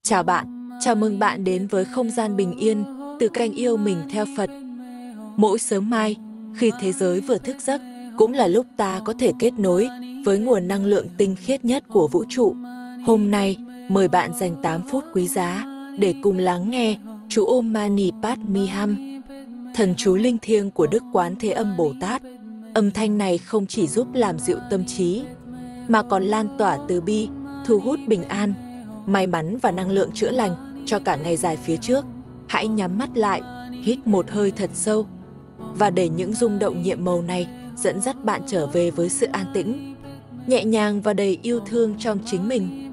Chào bạn, chào mừng bạn đến với không gian bình yên từ kênh Yêu Mình Theo Phật. Mỗi sớm mai, khi thế giới vừa thức giấc, cũng là lúc ta có thể kết nối với nguồn năng lượng tinh khiết nhất của vũ trụ. Hôm nay, mời bạn dành 8 phút quý giá để cùng lắng nghe chú Om Mani Padme Hum, thần chú linh thiêng của Đức Quán Thế Âm Bồ Tát. Âm thanh này không chỉ giúp làm dịu tâm trí, mà còn lan tỏa từ bi, thu hút bình an, may mắn và năng lượng chữa lành cho cả ngày dài phía trước. Hãy nhắm mắt lại, hít một hơi thật sâu và để những rung động nhiệm màu này dẫn dắt bạn trở về với sự an tĩnh, nhẹ nhàng và đầy yêu thương trong chính mình.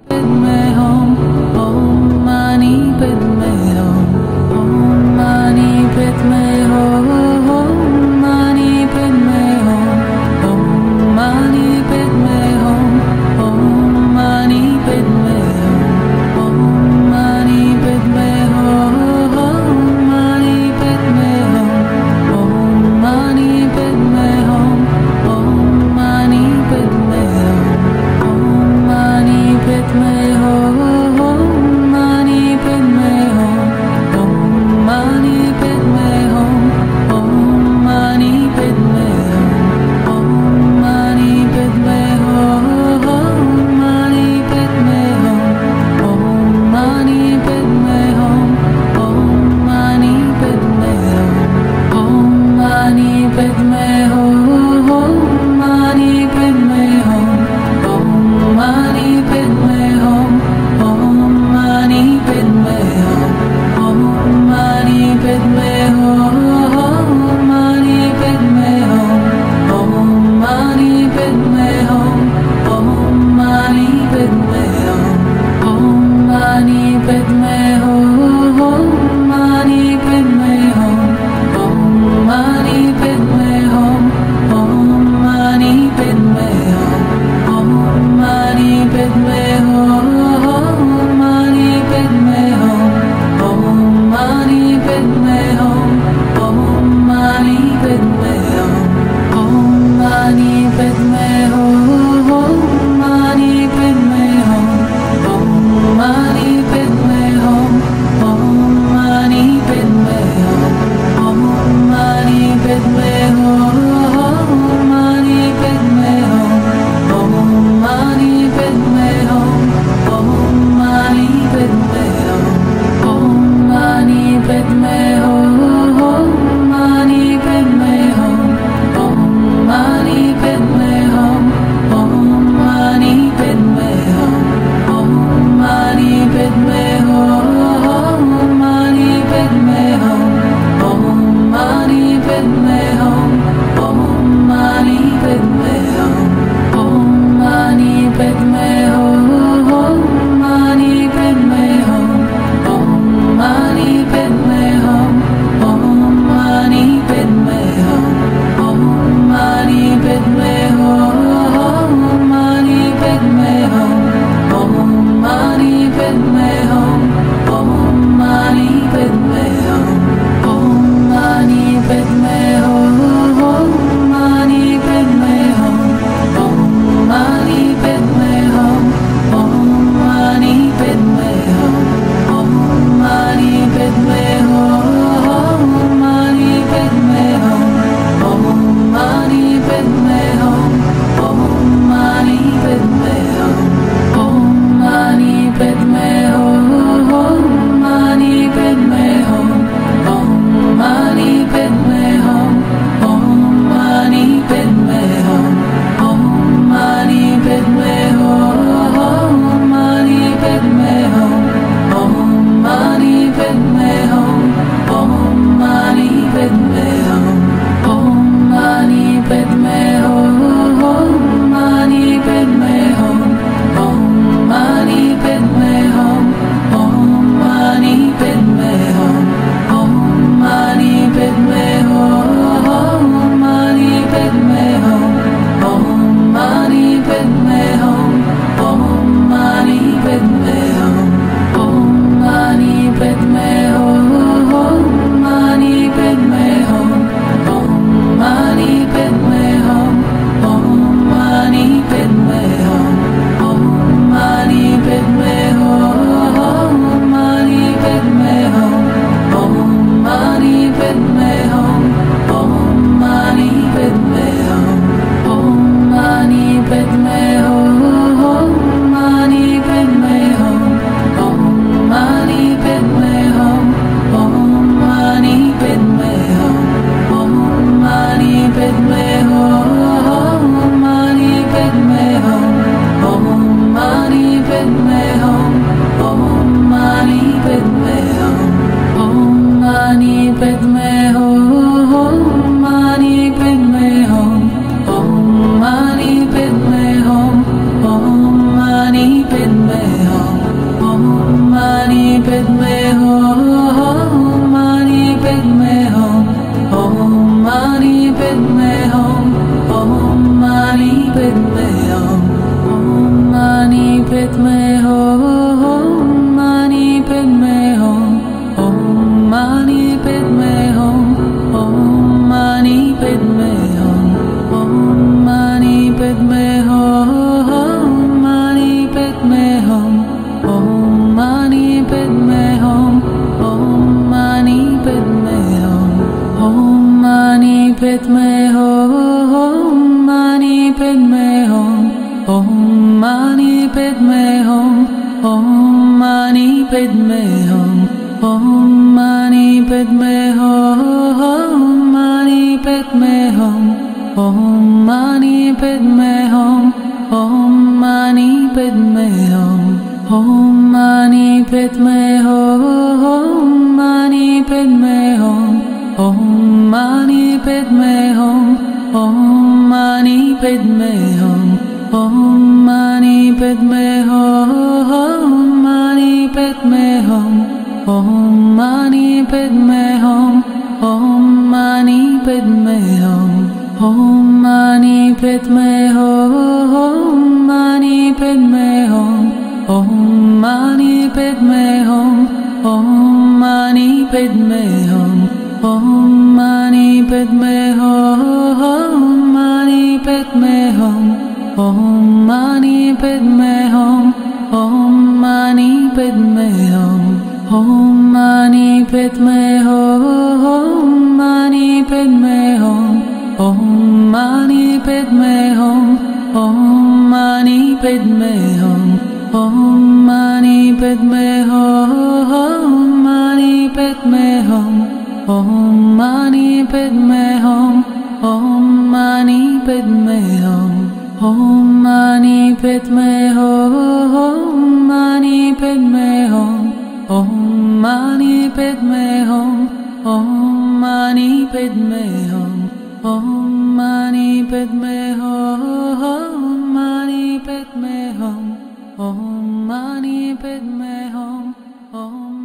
padme hum. Om mani padme hum. Mani padme hum. Om mani padme hum. Om mani padme hum. Om mani padme hum. Mani padme hum. Om mani padme hum. Om mani padme hum. Om mani padme hum. Mani padme hum. Om mani padme hum. Om mani padme hum. Om mani padme hum. Mani padme hum. Om mani padme hum. Om mani padme hum. Om mani padme hum. Mani padme hum. Om mani padme hum. Om mani padme hum. Om mani padme hum. Mani padme hum. Om mani padme hum. Om mani padme hum. Om mani padme hum. Mani padme hum. Om mani padme hum. Om mani padme hum. Om mani padme hum. Mani padme hum. Om mani padme hum. Om mani padme hum. Om mani padme hum. Mani padme hum. Om mani padme hum. Om